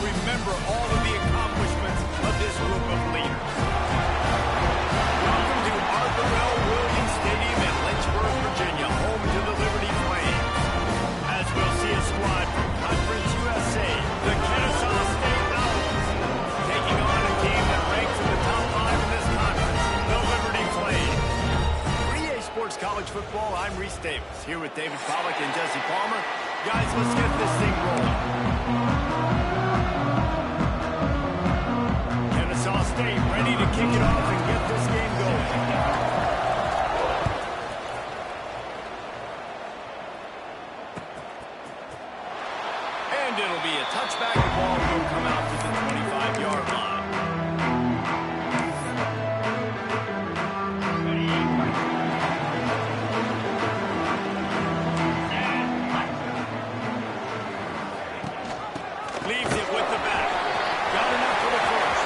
remember all of the accomplishments of this group of leaders. Welcome to Arthur L. Williams Stadium in Lynchburg, Virginia, home to the Liberty Flames. As we'll see a squad from Conference USA, the Kennesaw State Owls, taking on a team that ranks in the top 5 in this conference, the Liberty Flames. For EA Sports College Football, I'm Reese Davis, here with David Pollack and Jesse Palmer. Guys, let's get this thing rolling. Kennesaw State ready to kick it off and get this game going. And it'll be a touchback. The ball will come out to the 25-yard line. Leaves it with the back. Got enough for the first.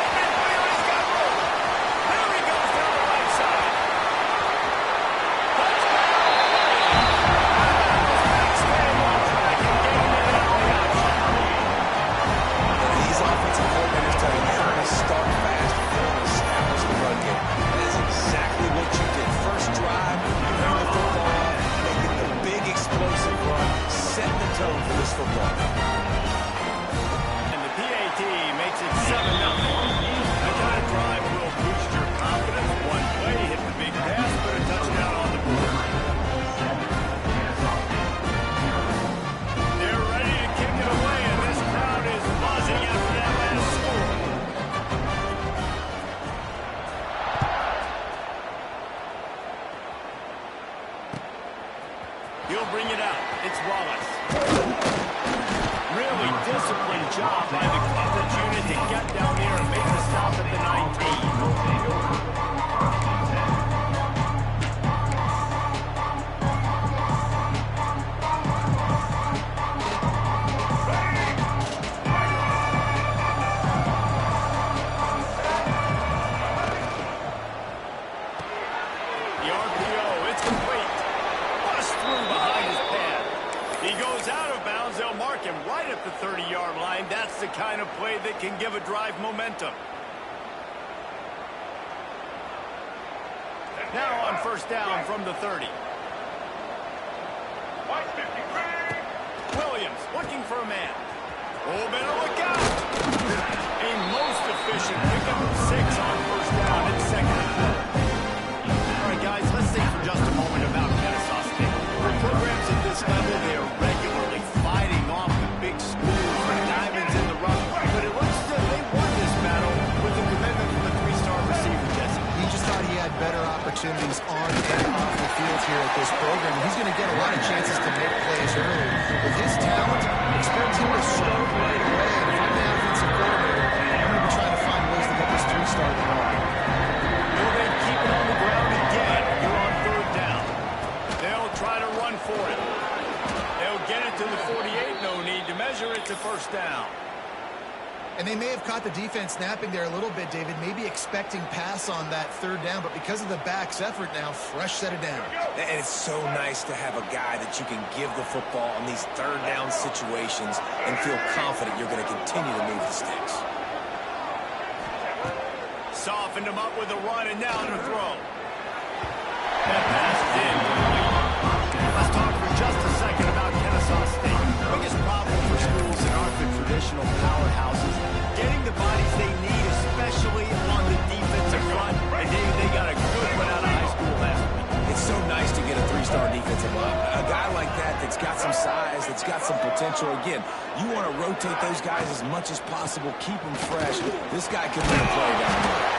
He's got room. There he goes down the right side. These offensive coordinators tell you how to start fast and then establish the run game. That is exactly what you did. First drive, you bring the football up, they get the big explosive run, setting the tone for this football. Makes it 7-0. That kind of drive will boost your confidence. One play, hit the big pass, put a touchdown on the board. They're ready to kick it away, and this crowd is buzzing after that last score. He'll bring it out. It's Wallace. Really disciplined job by the coverage unit to get down here and make the stop at the 19. The RPO, it's complete. Bust through behind his pad. He goes out of bounds. They'll mark him right at the 30-yard line. That's the kind of play that can give a drive momentum. Now on first down from the 30. Williams looking for a man. Oh, better look out. A most efficient pickup of 6 on first down. It's second and 4. All right, guys, let's think for just a moment about Kennesaw State. For programs at this level, they are regularly fighting off the big schools for diamonds in the rough. But it looks as if they won this battle with a commitment from the 3-star receiver, Jesse. He just thought he had better opportunities on and off the field here at this program. He's going to get a lot of chances to make plays early. With his talent, expect him to start right away. And if I'm the offensive coordinator, I'm going to be trying to find ways to get this 3-star the ball. Will they keep it on the ground again? You're on third down. They'll try to run for it. They'll get it to the 48. No need to measure it to first down. And they may have caught the defense snapping there a little bit, David, maybe expecting pass on that third down, but because of the back's effort now, fresh set of downs. And it's so nice to have a guy that you can give the football in these third down situations and feel confident you're going to continue to move the sticks. Softened him up with a run, and now to throw. That pass is in. Let's talk for just a second about Kennesaw State. The biggest problem for schools that aren't the traditional powerhouses, getting the bodies they need, especially on the defensive front. And they got a good one out of high school last week. It's so nice to get a 3-star defensive lineman. A guy like that's got some size, that's got some potential. Again, you want to rotate those guys as much as possible, keep them fresh. This guy could win a play down there.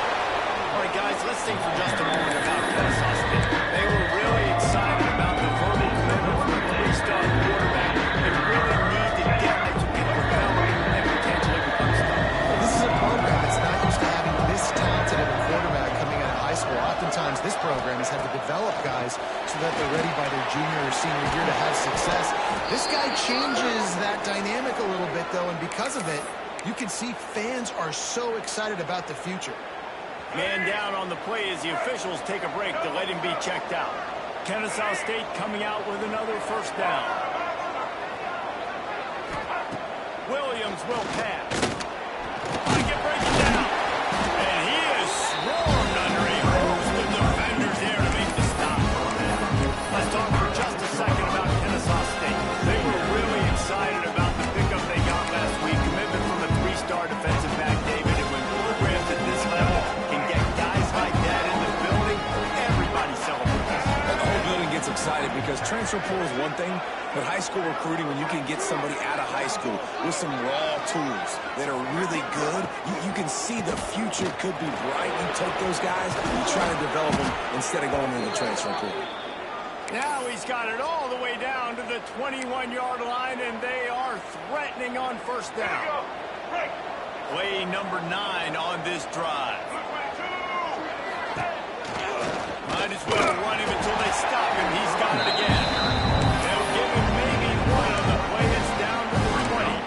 All right, guys, let's think for just a moment about Kennesaw State. They were really excited about the verbal commitment from a 3-star quarterback. They really need to get it to get developed and potentially become stars. This is a program that's not used to having this talented of a quarterback coming out of high school. Oftentimes, this program has had to develop guys so that they're ready by their junior or senior year to have success. This guy changes that dynamic a little bit, though, and because of it, you can see fans are so excited about the future. Man down on the play as the officials take a break to let him be checked out. Kennesaw State coming out with another first down. Williams will pass. I can break it down. And he is swarmed under a host of defenders there to make the stop on that. Let's talk for just a second about Kennesaw State. They were really excited about the pickup they got last week. Commitment from a three-star defensive back, David. And when programs at this level can get guys like that in the building, everybody celebrates. And the whole building gets excited because transfer portal is one thing, but high school recruiting, when you can get somebody out of high school with some raw tools that are really good, you can see the future could be bright. You take those guys, you try to develop them instead of going into the transfer portal. Now he's got it all the way down to the 21-yard line, and they are threatening on first down. Play number 9 on this drive. Might as well run him until they stop him. He's got it again. They'll give him maybe one on the play. It's down to the 20.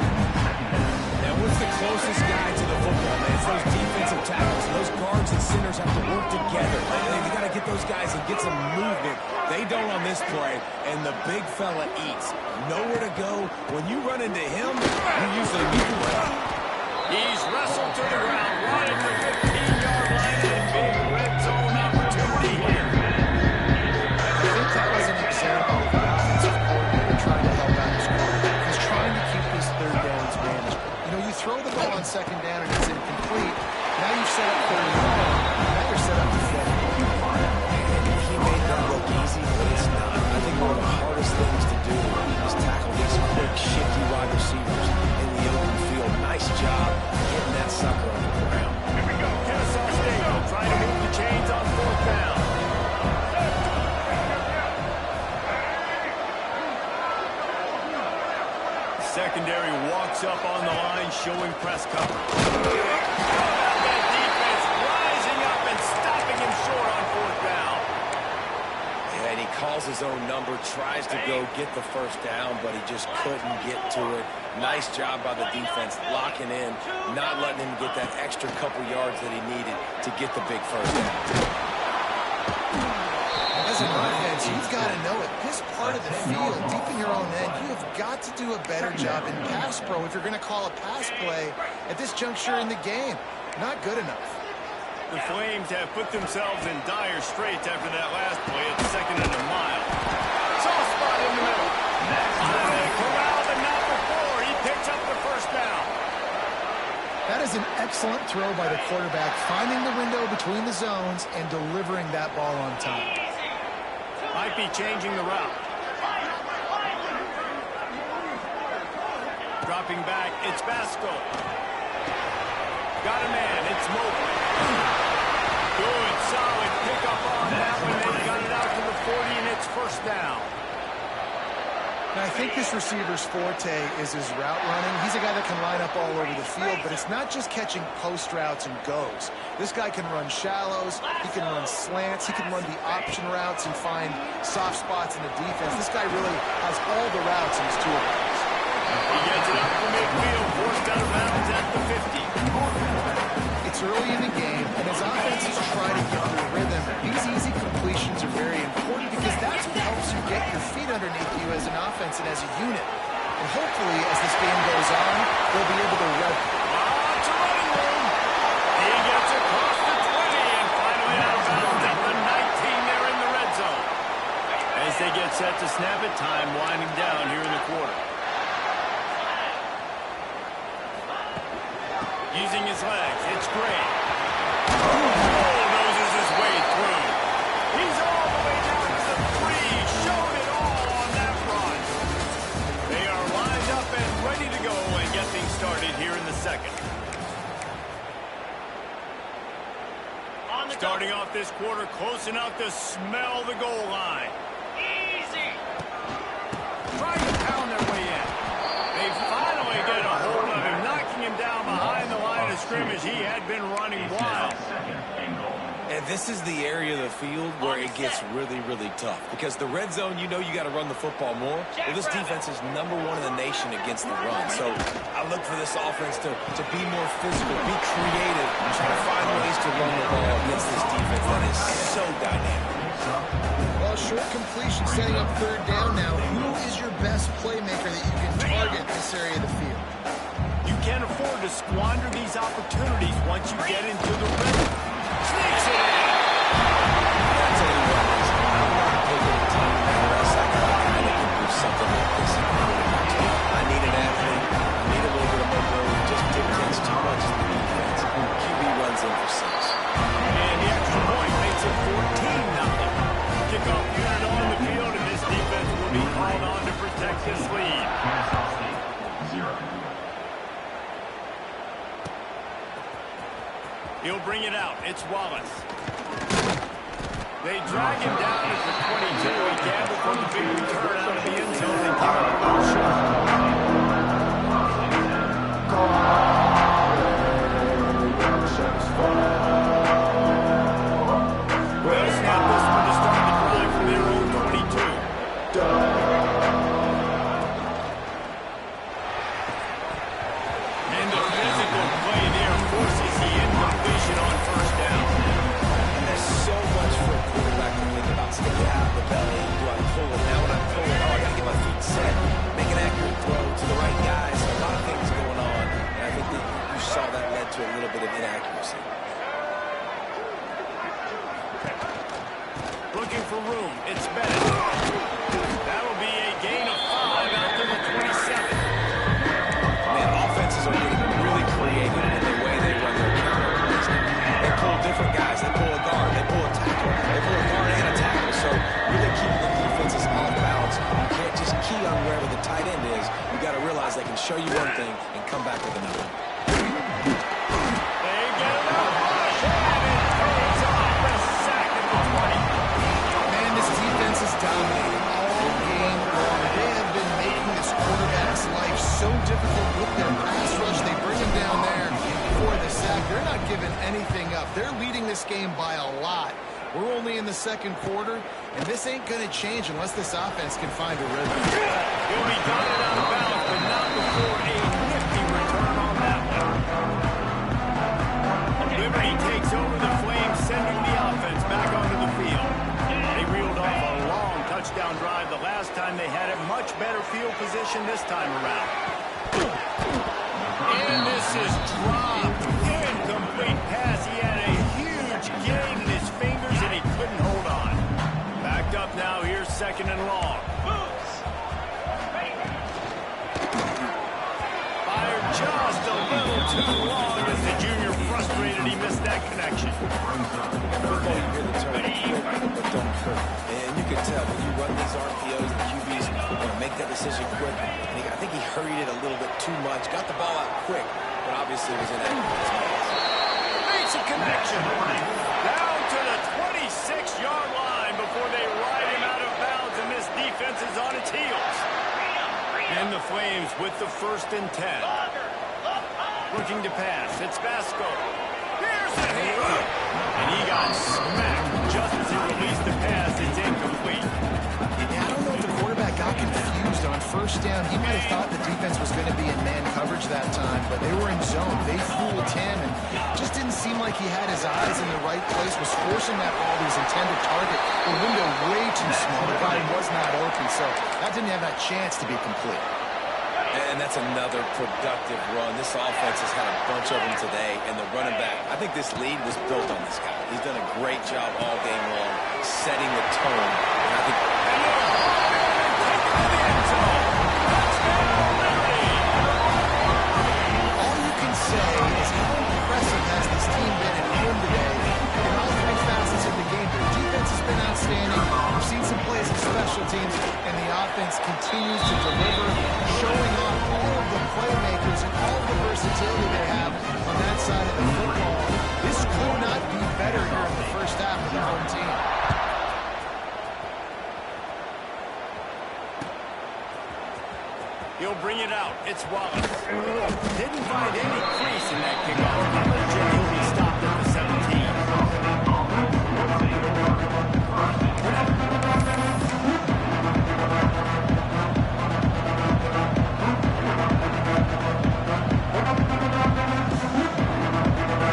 And what's the closest guy to the football, man? It's those defensive tackles. Those guards and centers have to work together. You got to get those guys and get some movement. They don't on this play, and the big fella eats. Nowhere to go. When you run into him, you usually meet the ground. He's wrestled to the ground right at the 15-yard line, and a big red zone opportunity here. I think that was an example of an offensive coordinator trying to help out his quarterback. He's trying to keep his third downs manageable. You know, you throw the ball on second down and it's incomplete. Now you've set up third down. Now you're set up to fail. He made that look easy, but it's not. I think one of the hardest things to do is tackle these quick, shifty wide receivers in the open field. Nice job getting that sucker on the ground. Here we go. Kennesaw State will try to move the chains on fourth down. Secondary walks up on the line, showing press cover. That defense rising up and stopping him short on fourth down. Yeah, and he calls his own number, tries to go get the first down, but he just couldn't get to it. Nice job by the defense, locking in, not letting him get that extra couple yards that he needed to get the big first down. As an offense, you've got to know it. This part of the field, deep in your own end, you have got to do a better job in pass pro if you're going to call a pass play at this juncture in the game. Not good enough. The Flames have put themselves in dire straits after that last play at second and a mile. Soft spot in the middle. They corral, but not before. He picks up the first down. That is an excellent throw by the quarterback, finding the window between the zones and delivering that ball on time. Might be changing the route. Dropping back, it's Basco. Got a man, it's Mobley. Good, solid pickup on that one. They got it out to the 40, and it's first down. Now, I think this receiver's forte is his route running. He's a guy that can line up all over the field, but it's not just catching post routes and goes. This guy can run shallows, he can run slants, he can run the option routes and find soft spots in the defense. This guy really has all the routes in his toolbox. He gets it up the midfield, forced out of bounds at the 50. It's early in the game, and as offenses try to get their rhythm, these easy completions are very important because that's what helps you get your feet underneath you as an offense and as a unit. And hopefully, as this game goes on, they'll be able to rep. It's a running room. He gets across the 20 and finally out of bounds at the 19 there in the red zone. As they get set to snap it, time winding down here in the quarter. Using his legs, it's great. Noses his way through. He's all the way down to the 3, showing it all on that run. They are lined up and ready to go and get things started here in the second. Starting off this quarter close enough to smell the goal line. Easy. Trying to pound their way in. They finally get a hold of him, knocking him down behind the line of scrimmage. He had been running wild. And this is the area of the field where it gets really, really tough. Because the red zone, you know you got to run the football more. Well, this defense is #1 in the nation against the run. So I look for this offense to be more physical, be creative, try to find ways to run the ball against this defense that is so dynamic. Well, short completion setting up third down now. Who is your best playmaker that you can target this area of the field? can't afford to squander these opportunities once you get into the rhythm. Sneaks it in. I'll tell you what, I'm not picking a team unless I got a guy that can do something like this. I need an athlete. I need a little bit of mobility. Just dictates too much to the defense. QB runs in for 6. And the extra point makes it 14-0. Kickoff unit on the field, and this defense will be called on to protect this lead. Kennesaw State, 0. He'll bring it out. It's Wallace. They drag him down at the 22. He gambled for the big return out of the end zone and give him a little shot. They'll snap this one to start the drive from their own 22. And the physical play there forces the incompletion on first down. There's so much for a quarterback to think about. So get out of the belly. Do I pull it? Now when I pull it, I got to get my feet set. Make an accurate throw to the right guys. So a lot of things going on. And I think that you saw that led to a little bit of inaccuracy. Looking for room. It's Bennett. That'll be a gain of 5 out to the 27. Man, offenses are getting really creative in the way they run their counter plays. They pull different guys. They pull a guard. They pull a tackle. They pull a guard and a tackle. So really keeping the defenses off balance. You can't just key on wherever the tight end is. You got to realize they can show you one thing and come back with another. They get it up. And it pays off a sack at the 20. Man, this defense is dominating all game long. They have been making this quarterback's life so difficult with their pass rush. They bring him down there for the sack. They're not giving anything up. They're leading this game by a lot. We're only in the second quarter, and this ain't going to change unless this offense can find a rhythm. He'll be dotted out of bounds, but not before a nifty return on that one. Liberty takes over the Flames, sending the offense back onto the field. They reeled off a long touchdown drive the last time. They had a much better field position this time around. And this is dropped. Incomplete pass. He had a huge gain in his fingers, and he couldn't hold on. Backed up now. Here's second and long. Fired just a little too long as the junior frustrated. He missed that connection. Football, you hear the term quick, but don't hurt. And you can tell when you run these RPOs, the QBs are going to make that decision quick. And I think he hurried it a little bit too much. Got the ball out quick, but obviously was inaccurate. Makes a connection. Down to the 26-yard line before they ride him out of bounds, and this defense is on its heels. And the Flames with the 1st and 10. Looking to pass. It's Vasco. Here's the hit. And he got smacked just as he released the pass. It's incomplete. Yeah, I don't know if the quarterback got confused on first down. He might have thought the defense was going to be in man coverage that time, but they were in zone. They fooled him, and just didn't seem like he had his eyes in the right place, was forcing that ball to his intended target. The window way too small. The guy was not open, so that didn't have that chance to be complete. And that's another productive run. This offense has had a bunch of them today, and the running back, I think this lead was built on this guy. He's done a great job all game long, setting the tone. And I think all you can say is how impressive has this team been at home today in all 3 facets of the game. Their defense has been outstanding. We've seen some plays in special teams, and the offense continues to deliver, showing off all of the playmakers and all of the versatility they have on that side of the football. This could not be better here in the first half of the home team. He'll bring it out. It's Wallace. Didn't find any crease in that kickoff coverage, and he'll be stopped at the 17.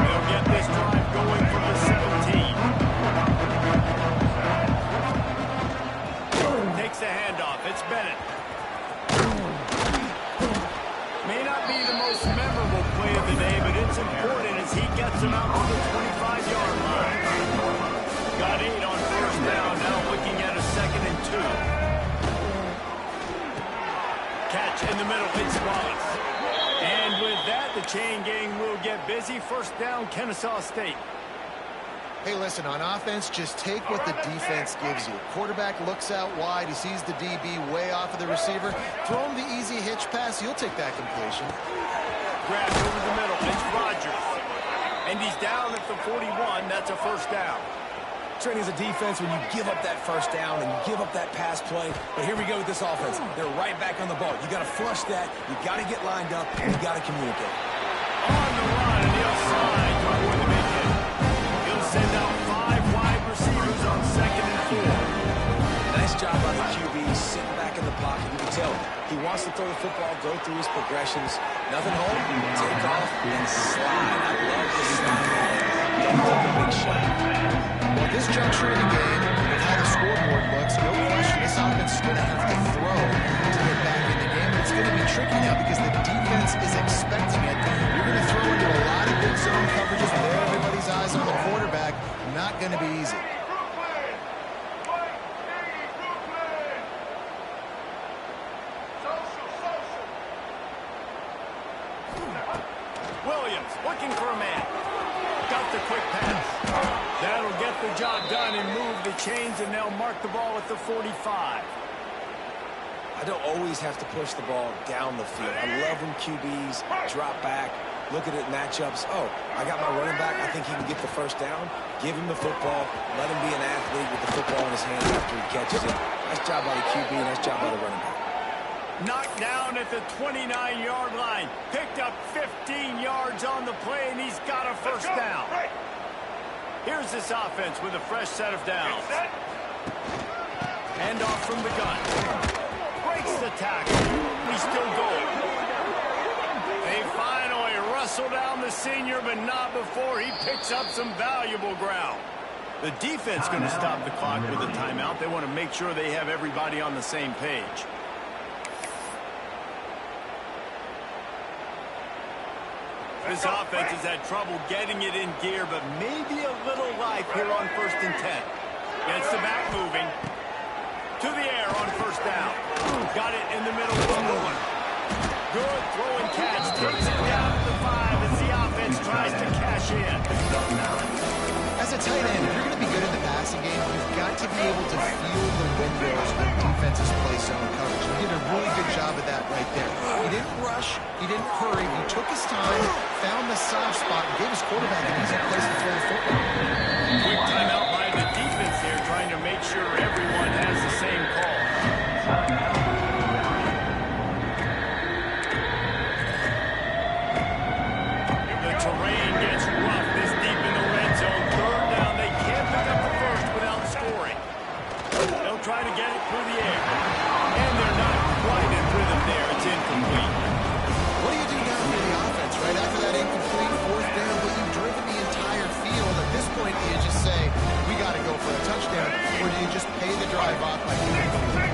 They'll get this drive going from the 17. Takes the handoff. It's Bennett. May not be the most memorable important as he gets him out to the 25-yard line. Got 8 on first down, now looking at a 2nd and 2. Catch in the middle, it's Wallace. And with that, the chain gang will get busy. First down, Kennesaw State. Hey, listen, on offense, just take what the defense gives you. Quarterback looks out wide. He sees the DB way off of the receiver. Throw him the easy hitch pass. You'll take that completion. Grabs over the middle. It's Rogers. And he's down at the 41. That's a first down. Training as a defense when you give up that first down and you give up that pass play. But here we go with this offense. They're right back on the ball. You got to flush that. You got to get lined up. And you got to communicate. On the run, and he'll slide to avoid the big hit. He'll send out 5 wide receivers on 2nd and 4. Nice job by the QB sitting back in the pocket. You can tell he wants to throw the football, go through his progressions. Nothing home, take off, and slide. I love this slide. Don't take a big shot. Well, this juncture in the game, with how the scoreboard looks, no question this offense is going to have to throw to get back in the game. And it's going to be tricky now because the defense is expecting it. You're going to throw into a lot of big zone coverages with everybody's eyes on the quarterback. Not going to be easy. Williams looking for a man. Got the quick pass. That'll get the job done and move the chains, and they'll mark the ball at the 45. I don't always have to push the ball down the field. I love when QBs drop back, look at it matchups. Oh, I got my running back. I think he can get the first down. Give him the football. Let him be an athlete with the football in his hands after he catches it. Nice job by the QB. Nice job by the running back. Knocked down at the 29-yard line. Picked up 15 yards on the play, and he's got a first down. Here's this offense with a fresh set of downs. Hand off from the gun. Breaks the tackle. He's still going. They finally wrestle down the senior, but not before he picks up some valuable ground. The defense going to stop the clock with a timeout. They want to make sure they have everybody on the same page. This offense has had trouble getting it in gear, but maybe a little life here on 1st and 10. Gets the back moving. To the air on first down. Got it in the middle of the one. Good throw and catch. Takes it down to the 5 as the offense tries to cash in. As a tight end, if you're going to be good in the passing game, you've got to be able to feel the windows when defenses play zone coverage. He did a really good job of that right there. He didn't rush. He didn't hurry. He took his time, found the soft spot, and gave his quarterback an easy place to throw the football. Quick timeout by the defense here, trying to make sure everyone has the same call. The terrain gets rough this deep in the red zone. 3rd down, they can't pick up the first without scoring. They'll try to get it through the air. And they're not quite in rhythm there. It's incomplete. What do you do now for the offense? Right after that incomplete 4th down, but you've driven the entire field. At this point, do you just say, we got to go for a touchdown, or do you just pay the drive off by moving the lead?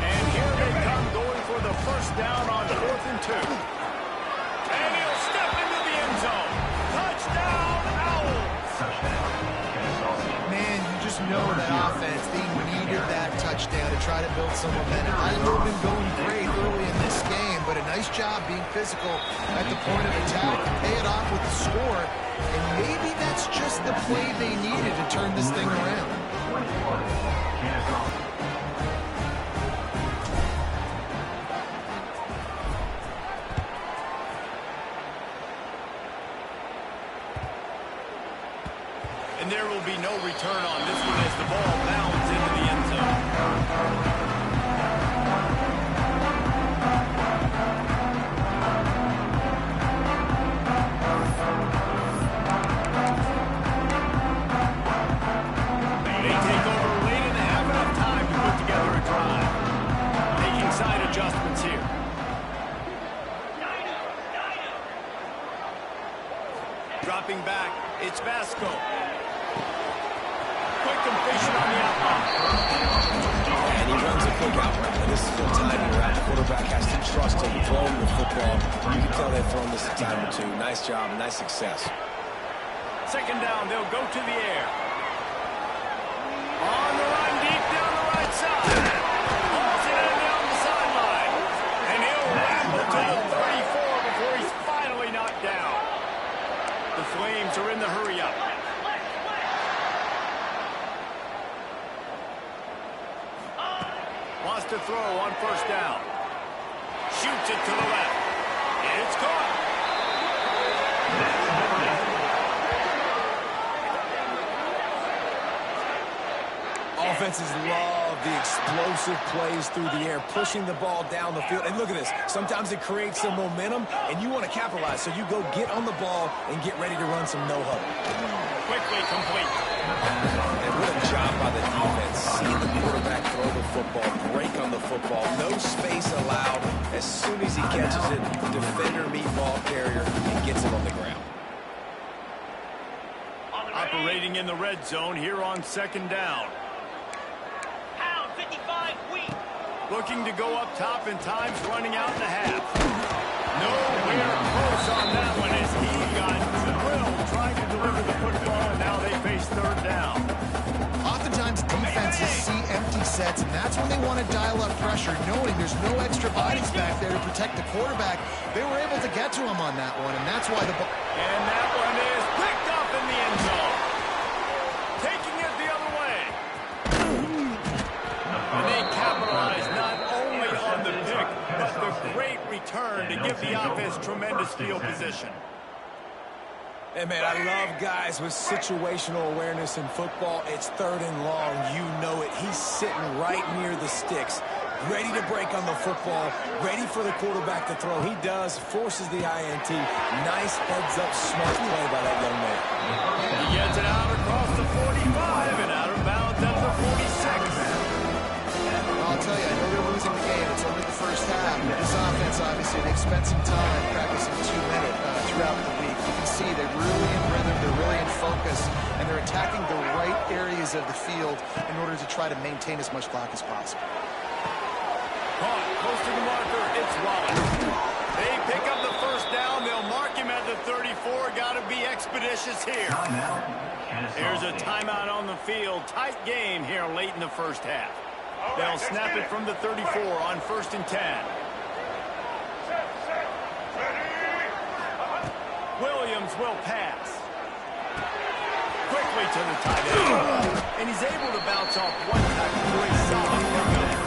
And here they come, going for the first down on 4th and 2. And he'll step into the end zone. Touchdown, Owls! Man, you just know that offense, they needed that touchdown to try to build some momentum. I know they've been going great early in this game, but a nice job being physical at the point of attack to pay it off with the score. And maybe that's just the play they needed to turn this thing around. And there will be no return on this one as the ball bounds into the end zone. They take over late in the half, enough time to put together a drive. Making side adjustments here. Dropping back, it's Vasco. Quick completion on the outline. And he runs a quick out route. This is a timing route. The quarterback has to trust him throwing the football You can tell they've thrown this a time or two. Nice job, nice success. Second down, they'll go to the air. On the run, deep down the right side. Hauls it in down the sideline. And he'll ramble to the 34 before he's finally knocked down. The Flames are in the hurry-up. Wants to throw on first down. Shoots it to the left. It's caught. Offenses love the explosive plays through the air, pushing the ball down the field. And look at this. Sometimes it creates some momentum, and you want to capitalize. So you go get on the ball and get ready to run some no-huddle. Quickly complete. And what a job by the defense. Seeing the quarterback throw the football, break on the football, no space allowed. As soon as he catches it, defender meet ball carrier and gets it on the ground. Operating in the red zone here on second down. Looking to go up top, and time's running out in the half. Nowhere close on that one as he got drilled trying to deliver the football, and now they face third down. Oftentimes defenses see empty sets, and that's when they want to dial up pressure, knowing there's no extra bodies back there to protect the quarterback. They were able to get to him on that one, and that's why the ball... And that one is picked up in the end zone. Taking it the other way. And they capitalize not only on the pick, but the great return to give the offense tremendous field position. Hey, man, I love guys with situational awareness in football. It's third and long. You know it. He's sitting right near the sticks, ready to break on the football, ready for the quarterback to throw. He does, forces the INT. Nice heads-up, smart play by that young man. He gets it out across the 45 and out of bounds at the 46. I'll tell you, I know they're losing the game. It's only the first half. This offense, obviously, they've spent some time practicing 2-minute throughout the week. You can see they're really in rhythm, they're really in focus, and they're attacking the right areas of the field in order to try to maintain as much clock as possible. Caught, close to the marker, it's Wallace. They pick up the first down, they'll mark him at the 34. Gotta be expeditious here. There's a timeout on the field. Tight game here late in the first half. They'll snap it from the 34 on 1st and 10. Williams will pass. Quickly to the tight end. And he's able to bounce off one tackle to a solid pickup.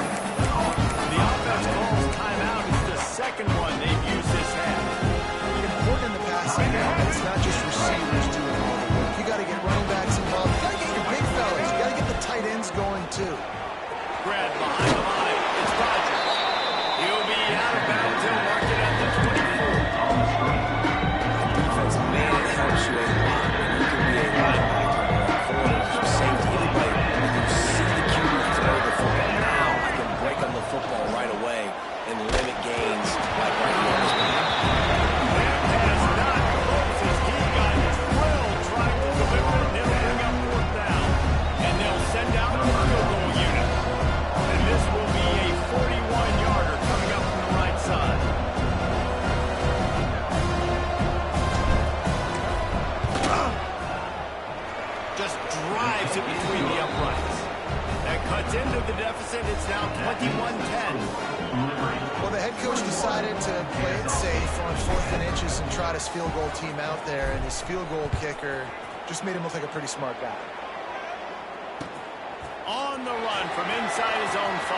The offense calls timeout. It's the second one they've used this half. Important in the passing game, but it's not just receivers doing all the work. You got to get running backs involved. You got to get your big fellas. You got to get the tight ends going, too. Grab behind the line. It's Rodgers. He'll be out of bounds. He'll mark it at the 24. Defense, man, it helps you a lot when you can be a linebacker or a corner or safety. Anybody, you can see the QB throw the football. Now I can break on the football right away and limit gains like right here on this play. That is not close as he got drilled trying to deliver it. They'll bring up fourth down. And they'll send out the field goal unit. And this will be a 41-yarder coming up from the right side. Just drives it between the uprights. That cuts into the deficit. It's now 21-10. Well, the head coach decided to play it safe on 4th and inches and trot his field goal team out there, and his field goal kicker just made him look like a pretty smart guy. On the run from inside his own 5.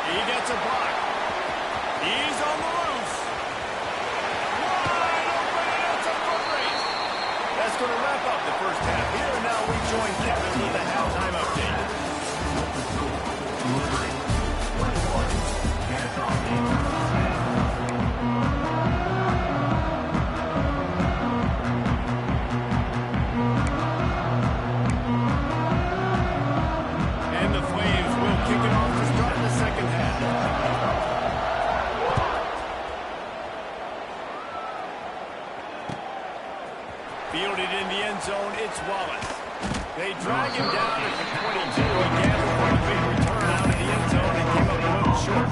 He gets a block. He's on the loose. Wide open, and it's a foot race. That's going to wrap up the first half here. And now we join Kevin with the halftime update. And the Flames will kick it off to start the second half. Fielded in the end zone, it's Wallace. They drag him down at the 22. He gambled for a big return out of the end zone and came up a little short.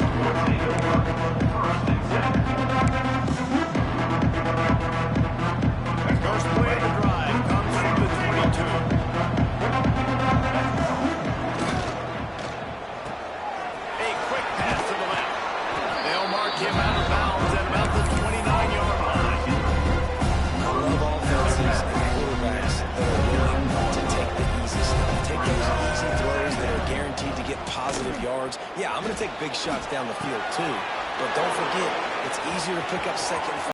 yards, yeah, I'm going to take big shots down the field too. But don't forget, it's easier to pick up second